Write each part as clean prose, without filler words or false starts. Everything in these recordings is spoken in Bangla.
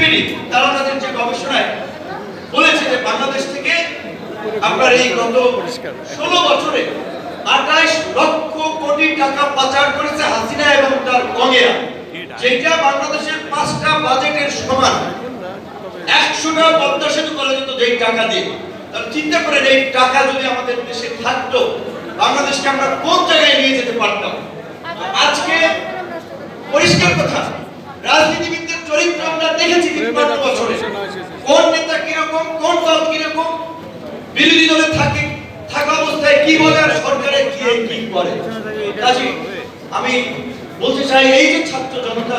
তারা তাদের যে গবেষণায় বলেছে যে বাংলাদেশ থেকে আপনার এই গত 16 বছরে 28 লক্ষ কোটি টাকা পাচার করেছে হাসিনা এবং তার গঙেরা, যেটা বাংলাদেশের 5টা বাজেটের সমান। 100টা পদ্মা সেতু করা যেত যেই টাকা দিয়ে। তাহলে চিন্তা করেন এই টাকা যদি আমাদের দেশে থাকতো বাংলাদেশকে আমরা কোন জায়গায় নিয়ে যেতে পারতাম। আজকে পরিষ্কার কথা, রাজনীতিবিদদের চরিত্র আমরা দেখেছি ৫৩ বছরে, কোন নেতা কিরকম, কোন দল কিরকম, বিরোধী দলে থাকা অবস্থায় কি বলে আর সরকারে কি করে। কাজে আমি বলতে চাই, এই যে ছাত্র জনতা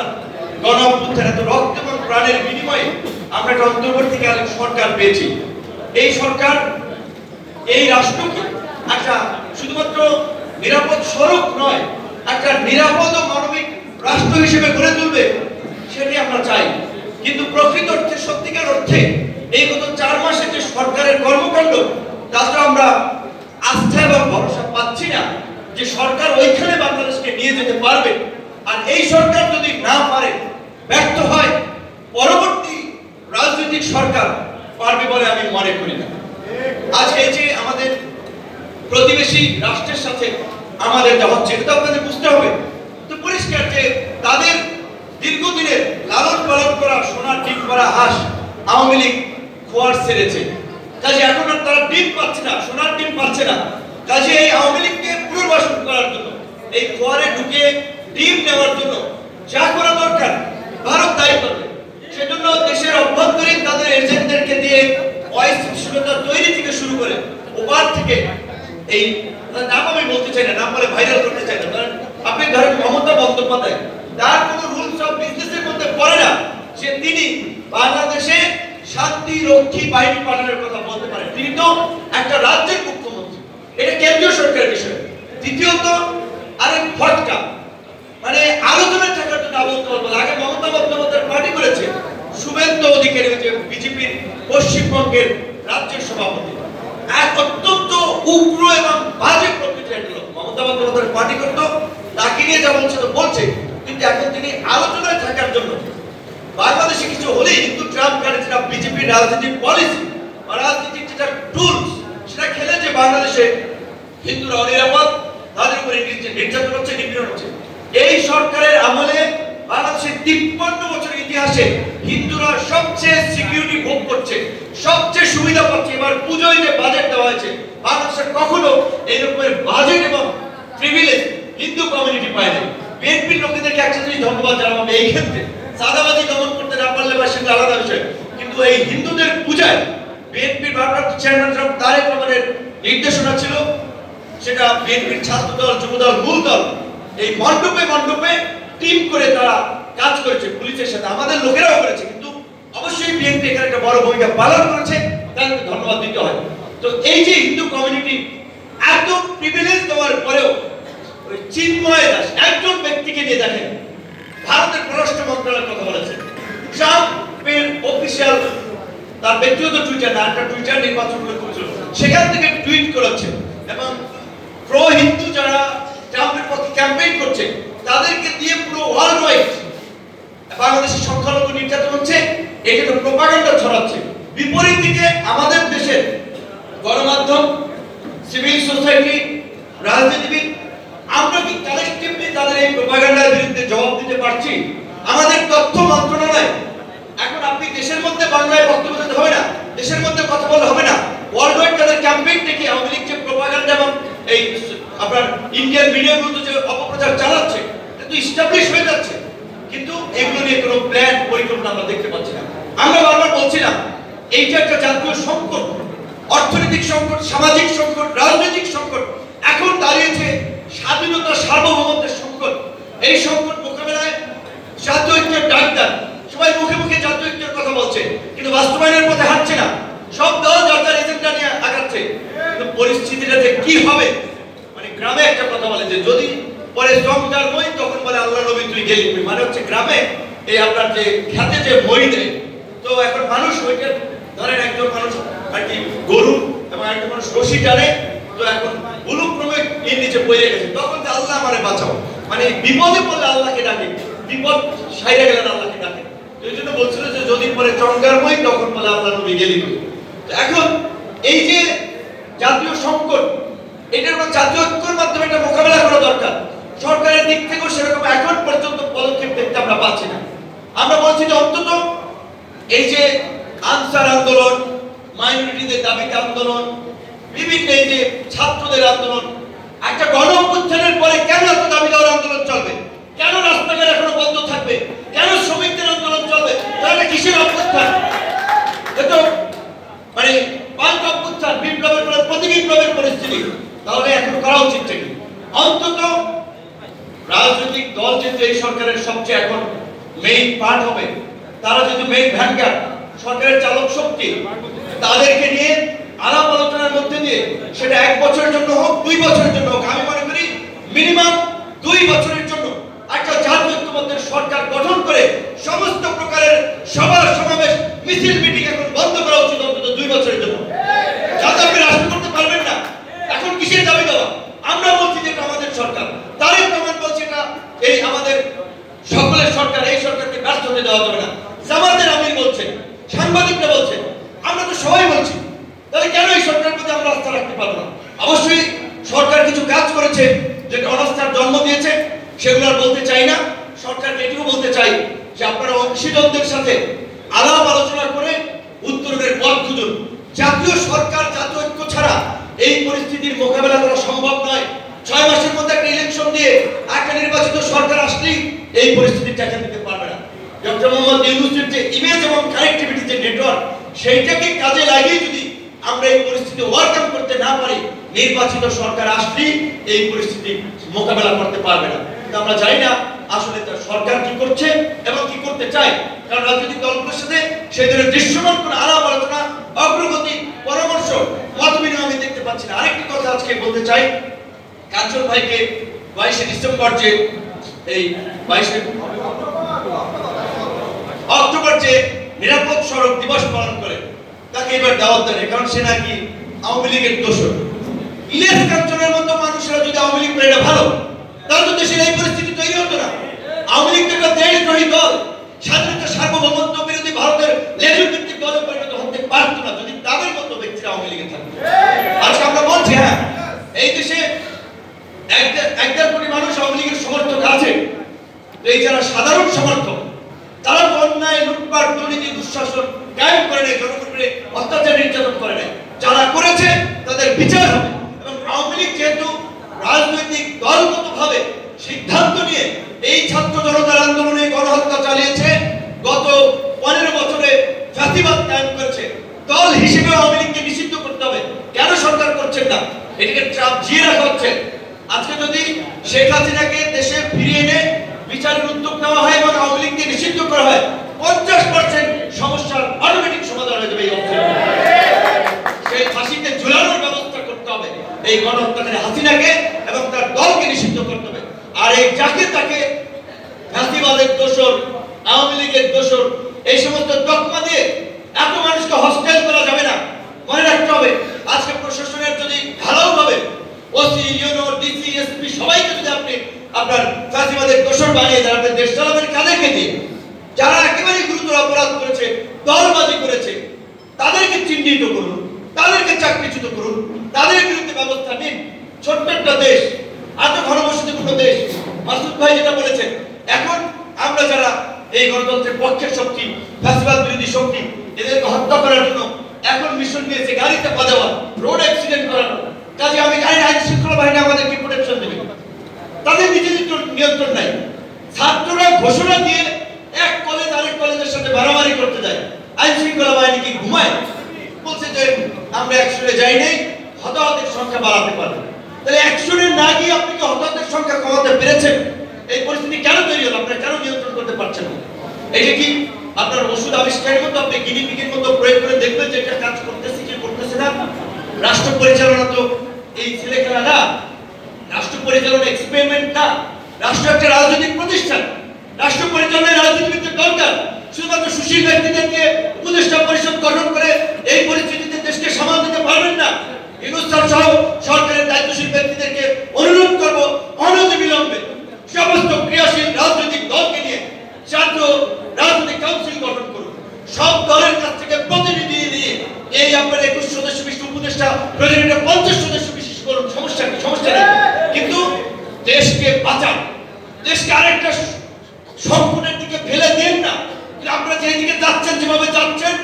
গণ অভ্যুত্থান এত রক্ত এবং প্রাণের বিনিময়ে আমরা একটা অন্তর্বর্তীকালীন সরকার পেয়েছি। এই সরকার এই রাষ্ট্রকে একটা শুধুমাত্র নিরাপদ সড়ক নয়, একটা নিরাপদ ও মানবিক রাষ্ট্র হিসেবে গড়ে তুলবে, সেটাই আমরা চাই। কিন্তু প্রকৃত অর্থে, সত্যিকার অর্থে এই গত 4 মাসে যে সরকারের কর্মকাণ্ড, তাতে আমরা আস্থা এবং ভরসা পাচ্ছি না যে সরকার ওইখানে বাংলাদেশকে নিয়ে যেতে পারবে। আর এই সরকার যদি না পারে, ব্যর্থ হয়, পরবর্তী রাজনৈতিক সরকার পারবে বলে আমি মনে করি না। আজকে এই যে আমাদের প্রতিবেশী রাষ্ট্রের সাথে আমাদের যা হচ্ছে, এটা আপনাদের বুঝতে হবে। তো পরিষ্কার যে তাদের দীর্ঘদিনের লালন পালন করা সোনার ডিম করা হাঁস আওয়ামী লীগ খোয়ার ছেড়েছে। কাজে এখন আর তারা ডিম পাচ্ছে না, সোনার ডিম পাচ্ছে না। কাজে এই আওয়ামী লীগকে পুনর্বাসন করার জন্য, এই খোয়ারে ঢুকে ডিম নেওয়ার জন্য যা করা দরকার ভারত তাই করবে। সেজন্য দেশের অভ্যন্তরীণ তাদের এজেন্টদেরকে দিয়ে অস্থিতিশীলতা তৈরি থেকে শুরু করে ওপার থেকে, এই নাম আমি বলতে চাই না, নাম বলে ভাইরাল করতে চাই না, কারণ আপনি ধরেন মমতা বন্দ্যোপাধ্যায়, তার কোনো রুলস অফ বিজনেসের মধ্যে পড়ে না যে তিনি বাংলাদেশে শান্তি রক্ষী বাহিনী পাঠানোর কথা বলতে পারেন। তিনি তো একটা রাজ্যের মুখ্যমন্ত্রী, এটা কেন্দ্রীয় সরকারের বিষয়। দ্বিতীয়ত আরেক ফটকা, মানে আলোচনায় থাকার জন্য বলতে পারবো। আগে মমতা বন্দ্যোপাধ্যায় পার্টি করেছে, শুভেন্দু অধিকারী হয়েছে বিজেপির পশ্চিমবঙ্গের রাজ্যের সভাপতি, এক অত্যন্ত উগ্র এবং বাজে প্রকৃতির লোক। মমতা বন্দ্যোপাধ্যায় পার্টি করতো, তাকে নিয়ে যা বলছে তো বলছে, কিন্তু এখন তিনি আলোচনায় থাকার জন্য বাংলাদেশে কিছু হলেই কিন্তু ট্রাম্প কার্ডে যেটা বিজেপির রাজনীতির পলিসি বা রাজনীতির যেটা টুলস, সেটা খেলে যে বাংলাদেশে হিন্দুরা অনিরাপদ, তাদের উপরে নির্যাতন হচ্ছে, নিপীড়ন হচ্ছে। এই সরকারের আমলে বাংলাদেশের 53 বছরের ইতিহাসে হিন্দুরা সবচেয়ে সিকিউরিটি ভোগ করছে, সবচেয়ে সুবিধা পাচ্ছে। এবার পুজোয় যে বাজেট দেওয়া হয়েছে, বাংলাদেশে কখনো এই রকমের বাজেট এবং প্রিভিলেজ হিন্দু কমিউনিটি পায়নি। বিএনপির লোকেদেরকে একটা জিনিস ধন্যবাদ জানাবো, এই ক্ষেত্রে সাদাবাজি দমন করতে না পারলে বা সেটা আলাদা বিষয়, কিন্তু এই হিন্দুদের পূজায় বিএনপির ভারপ্রাপ্ত চেয়ারম্যান তারেক রহমানের নির্দেশনা ছিল, সেটা বিএনপির ছাত্র দল, যুব দল, মূল দল এই মণ্ডপে মণ্ডপে টিম করে তারা কাজ করেছে পুলিশের সাথে, আমাদের লোকেরাও করেছে। কিন্তু অবশ্যই বিএনপি এখানে একটা বড় ভূমিকা পালন করেছে, তাদেরকে ধন্যবাদ দিতে হয়। তো এই যে হিন্দু কমিউনিটি এত প্রিভিলেজ দেওয়ার পরেও ওই চিন্ময় দাস একজন ব্যক্তিকে নিয়ে দেখেন, ভারতের পররাষ্ট্র মন্ত্রণালয়ের কথা বলেছে, ট্রাম্পের অফিসিয়াল তার ব্যক্তিগত টুইটার না, একটা টুইটার নির্বাচন করেছিল, সেখান থেকে টুইট করেছে এবং প্রো হিন্দু যারা ট্রাম্পের পক্ষে ক্যাম্পেইন করছে তাদেরকে দিয়ে পুরো ওয়ার্ল্ড ওয়াইড বাংলাদেশের সংখ্যালঘু নির্যাতন হচ্ছে, এটা তো প্রোপাগান্ডা ছড়াচ্ছে। বিপরীত দিকে আমাদের দেশের গণমাধ্যম, সিভিল সোসাইটি, রাজনীতিবিদ, আমরা কি কালেক্টিভলি তাদের এই প্রোপাগান্ডার বিরুদ্ধে জবাব দিতে পারছি? আমাদের তথ্য মন্ত্রণালয়, এখন আপনি দেশের মধ্যে বাংলায় বক্তব্য দিতে হবে না, দেশের মধ্যে কথা বলতে হবে না, ওয়ার্ল্ড ওয়াইড তাদের ক্যাম্পেইন থেকে আওয়ামী লীগ যে প্রোপাগান্ডা এবং এই আপনার ইন্ডিয়ান মিডিয়াগুলো যে অপপ্রচার চালাচ্ছে, এটা তো এস্টাবলিশ হয়ে যাচ্ছে, কিন্তু এগুলো নিয়ে কোনো প্ল্যান পরিকল্পনা আমরা দেখতে পাচ্ছি না। আমরা বারবার বলছিলাম এইটা একটা জাতীয় সংকট, অর্থনৈতিক সংকট, সামাজিক সংকট, রাজনৈতিক সংকট, এখন দাঁড়িয়েছে স্বাধীনতা সার্বভৌমত্বের সংকট। এই সংকট মোকাবেলায় জাতীয় ঐক্যের ডাক দেন, সবাই মুখে মুখে জাতীয় ঐক্যের কথা বলছে, কিন্তু বাস্তবায়নের পথে হাঁটছে না। সব দল যার যার এজেন্ডা নিয়ে আগাচ্ছে, কিন্তু পরিস্থিতিটা যে কি হবে, মানে গ্রামে একটা কথা বলে যে যদি পরে জমদার মই তখন বলে আল্লাহ নবী তুই গেলি, মানে হচ্ছে গ্রামে এই আপনার যে খেতে যে মই দেয়, তো এখন মানুষ ওইটা ধরেন একজন মানুষ আর কি গরু এবং একজন মানুষ রশি টানে, তো এখন ভুলক্রমে এর নিচে পড়ে গেছে, তখন যে আল্লাহ আমারে বাঁচাও, মানে বিপদে পড়লে আল্লাহকে ডাকে, বিপদ সাইরে গেলেন আল্লাহকে ডাকে। তো এই জন্য বলছিল যে যদি পরে চঙ্গার বই তখন বলে আল্লাহ নবী গেলি। এখন এই যে জাতীয় সংকট, এটার জাতীয় ঐক্যের মাধ্যমে এটা মোকাবেলা করা দরকার। সরকারের দিক থেকেও সেরকম এখন পর্যন্ত পদক্ষেপ দেখতে আমরা পাচ্ছি না। আমরা বলছি যে অন্তত এই যে আনসার আন্দোলন, মাইনরিটিদের দাবিতে আন্দোলন, বিভিন্ন এই যে ছাত্রদের আন্দোলন, একটা গণ অভ্যুত্থানের পরে কেন এত দাবি দেওয়ার আন্দোলন চলবে? কেন রাস্তাঘাট এখনো বন্ধ থাকবে? কেন শ্রমিকদের আন্দোলন চলবে? তাহলে কিসের অভ্যুত্থান? এতো মানে পাল্টা অভ্যুত্থান, বিপ্লবের পরে প্রতি বিপ্লবের পরিস্থিতি। তাহলে এখন করা উচিত কি? অন্তত রাজনৈতিক দল যেহেতু এই সরকারের সবচেয়ে এখন মেইন পার্ট হবে, তারা যেহেতু মেইন ভ্যানগার্ড, সরকারের চালক শক্তি, তাদেরকে নিয়ে আলাপ আলোচনার মধ্যে দিয়ে সেটা 1 বছরের জন্য হোক, 2 বছরের জন্য হোক, আমি মনে করি মিনিমাম 2 বছরের জন্য একটা জাতীয় ঐক্যবদ্ধ সরকার গঠন করে সমস্ত প্রকারের সভা সমাবেশ মিছিল মিটিং এখন বন্ধ করা উচিত অন্তত 2 বছরের জন্য। যাতে আপনি রাষ্ট্র করতে পারবেন না, এখন কিসের দাবি দেওয়া? আমরা বলছি যে এটা আমাদের সরকার, তারেক রহমান বলছে এটা এই আমাদের সকলের সরকার, এই সরকারকে ব্যর্থ হতে দেওয়া যাবে না। জামাতের আমির বলছেন, সাংবাদিকরা বলছেন, আমরা তো সবাই বলছি। তাহলে কেন এই সরকারের প্রতি আমরা আস্থা রাখতে পারবো না? অবশ্যই সরকার কিছু কাজ করেছে যেটা অনাস্থার জন্ম দিয়েছে, সেগুলো আর বলতে চাই না। সরকারকে এটুকু বলতে চাই যে আপনারা অংশীদারদের সাথে আলাপ আলোচনা করে উত্তরণের পথ খুঁজুন। জাতীয় সরকার, জাতীয় ঐক্য ছাড়া এই পরিস্থিতির মোকাবেলা করা সম্ভব নয়। 6 মাসের মধ্যে একটা ইলেকশন দিয়ে একটা নির্বাচিত সরকার আসলেই এই পরিস্থিতি টাকা দিতে পারবে না। ডক্টর মোহাম্মদ ইউনূসের যে ইমেজ এবং কানেক্টিভিটি যে নেটওয়ার্ক, সেইটাকে কাজে লাগিয়ে যদি আমরা এই পরিস্থিতি ওভারকাম করতে না পারি, নির্বাচিত সরকার আসলেই এই পরিস্থিতি মোকাবেলা করতে পারবে না। কিন্তু আমরা জানি না আসলে তার সরকার কি করছে এবং কি করতে চায়, কারণ রাজনৈতিক দলগুলোর সাথে সেই ধরনের দৃশ্যমান কোনো আলাপ আলোচনা, অগ্রগতি, পরামর্শ, মত বিনিময় আমি দেখতে পাচ্ছি না। আরেকটি কথা আজকে বলতে চাই, কাঞ্চন ভাইকে 22শে ডিসেম্বর যে এই 22শে অক্টোবর যে নিরাপদ সড়ক দিবস পালন করে, তাকে এবার দাওয়াত দেয়, কারণ সে নাকি আওয়ামী লীগের দোষর। ইলিয়াস কাঞ্চনের মতো মানুষরা যদি আওয়ামী লীগ করে, এটা ভালো, তাহলে তো দেশের এই পরিস্থিতি তৈরি হতো না। আওয়ামী লীগ তো একটা দেশদ্রোহী দল, স্বাধীনতা সার্বভৌমত্ব বিরোধী ভারতের লেজুর ভিত্তিক দলে পরিণত হতে পারতো না যদি তাদের মতো ব্যক্তিরা আওয়ামী লীগে থাকতো। আজকে আমরা বলছি, হ্যাঁ, এই দেশে 1.5 কোটি মানুষ আওয়ামী লীগের সমর্থক আছে। এই যারা সাধারণ সমর্থক, তারা অন্যায়, লুটপাট, দুর্নীতি, দুঃশাসন কায়েম করে নেয়, জনগণের অত্যাচার নির্যাতন করে নেয়। যারা করেছে তাদের বিচার হবে। এবং আওয়ামী লীগ যেহেতু রাজনৈতিক দলগতভাবে সিদ্ধান্ত নিয়ে এই ছাত্র জনতার আন্দোলনে গণহত্যা চালিয়েছে, গত 15 বছরে ফ্যাসিবাদ কায়েম করেছে, দল হিসেবে আওয়ামী লীগকে নিষিদ্ধ করতে হবে। কেন সরকার করছেন না? এটাকে চাপ দিয়ে রাখা হচ্ছে। আজকে যদি শেখ হাসিনাকে দেশে ফিরিয়ে এনে বিচারের উদ্যোগ নেওয়া হয় এবং আওয়ামী লীগকে নিষিদ্ধ করা হয়, 50% সমস্যার অটোমেটিক সমাধান হয়ে যাবে। এই অঞ্চলে সেই ফাঁসিতে ঝুলানোর ব্যবস্থা করতে হবে। এই গণহত্যাকারী হাসিনাকে এবং তার দলকে নিষিদ্ধ করতে হবে। আর এই যাকে তাকে ফ্যাসিবাদের দোষর, আওয়ামী লীগের দোষর, এই সমস্ত তকমা দিয়ে এত মানুষকে হস্টেল করা যাবে না। মনে রাখতে হবে, আজকে প্রশাসনের যদি ভালোভাবে ওসি, ইউনো, ডিসি, এসপি সবাইকে যদি আপনি আপনার ফ্যাসিবাদের দোষর বানিয়ে দেন, আপনি দেশ চালাবেন কাদেরকে দিয়ে? যারা একেবারে গুরুতর অপরাধ করেছে, দলবাজি করেছে, তাদেরকে চিহ্নিত করুন, তাদেরকে চাকরিচ্যুত করুন, তাদের বিরুদ্ধে ব্যবস্থা নিন। ছোট্ট একটা দেশ, এত ঘনবসতিপূর্ণ দেশ, মাসুদ ভাই যেটা বলেছেন, এখন আমরা যারা এই গণতন্ত্রের পক্ষের শক্তি, ফ্যাসিবাদ বিরোধী শক্তি, এদেরকে হত্যা করার জন্য এখন মিশন নিয়েছে গাড়িতে বাজাবার, রোড অ্যাক্সিডেন্ট করানো। কাজে আমি জানি না আইন শৃঙ্খলা বাহিনী আমাদেরকে প্রোটেকশন দেবে, তাদের নিজেদের নিয়ন্ত্রণ নাই। ছাত্ররা ঘোষণা দিয়ে এক কলেজ আরেক কলেজের সাথে মারামারি করতে যায়, আইন শৃঙ্খলা বাহিনী কি ঘুমায়? বলছে যে আমরা অ্যাকশনে যাই নাই, হতাহতের সংখ্যা বাড়াতে পারবে। তাহলে অ্যাকশনে না গিয়ে আপনি কি হতাহতের সংখ্যা কমাতে পেরেছেন? এই পরিস্থিতি কেন তৈরি হলো? আপনারা কেন নিয়ন্ত্রণ করতে পারছেন না? এটা কি আপনার ওষুধ আবিষ্কারের মতো আপনি গিনিপিগের মতো প্রয়োগ করে দেখবেন যে এটা কাজ করতেছে কি করতেছে না? রাষ্ট্র পরিচালনা তো এই ছেলে খেলা না, রাষ্ট্র পরিচালনা এক্সপেরিমেন্ট না। রাষ্ট্র একটা রাজনৈতিক প্রতিষ্ঠান, রাষ্ট্র পরিচালনায় রাজনীতিবিদদের দরকার। শুধুমাত্র সুশীল ব্যক্তিদেরকে উপদেষ্টা পরিষদ গঠন করে এই পরিস্থিতিতে দেশকে সামাল দিতে পারবেন না। ইউনূস স্যার সহ সরকারের দায়িত্বশীল ব্যক্তিদেরকে অনুরোধ করব, অনতিবিলম্বে সমস্ত ক্রিয়াশীল রাজনৈতিক দলকে নিয়ে জাতীয় রাজনৈতিক কাউন্সিল সব দলের কাছ থেকে প্রতিনিধি নিয়ে এই আপনার 21 সদস্য বিশিষ্ট উপদেষ্টা প্রেসিডেন্টের 50 সদস্য বিশিষ্ট করুন, সমস্যা কি? সমস্যা নেই, কিন্তু দেশকে বাঁচান, দেশকে আরেকটা সংকটের দিকে ফেলে দেন না। আপনারা যে দিকে যাচ্ছেন, যেভাবে যাচ্ছেন,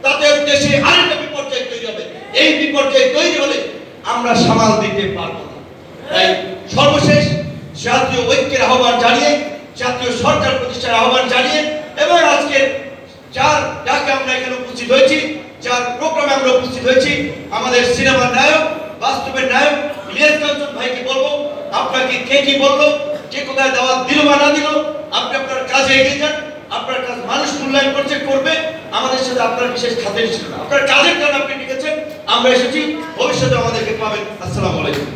তাতে দেশে আরেকটা বিপর্যয় তৈরি হবে। এই বিপর্যয় তৈরি হলে আমরা সামাল দিতে পারবো না। তাই সর্বশেষ জাতীয় ঐক্যের আহ্বান জানিয়ে, জাতীয় সরকার প্রতিষ্ঠার আহ্বান জানিয়ে, এবং আজকের যার ডাকে আমরা এখানে উপস্থিত হয়েছি, যার প্রোগ্রামে আমরা উপস্থিত হয়েছি, আমাদের সিনেমার নায়ক, বাস্তবের নায়ক ইলিয়াস কাঞ্চন ভাইকে বলবো, আপনাকে কে কি বললো, কে কোথায় দাওয়াত দিল বা না দিল, আপনি আপনার কাজে এগিয়ে যান। আপনার কাজ মানুষ মূল্যায়ন করছে, করবে। আমাদের সাথে আপনার বিশেষ খাতির ছিল না, আপনার কাজের কারণে আপনি লিখেছেন, আমরা এসেছি, ভবিষ্যতে আমাদেরকে পাবেন। আসসালামু আলাইকুম।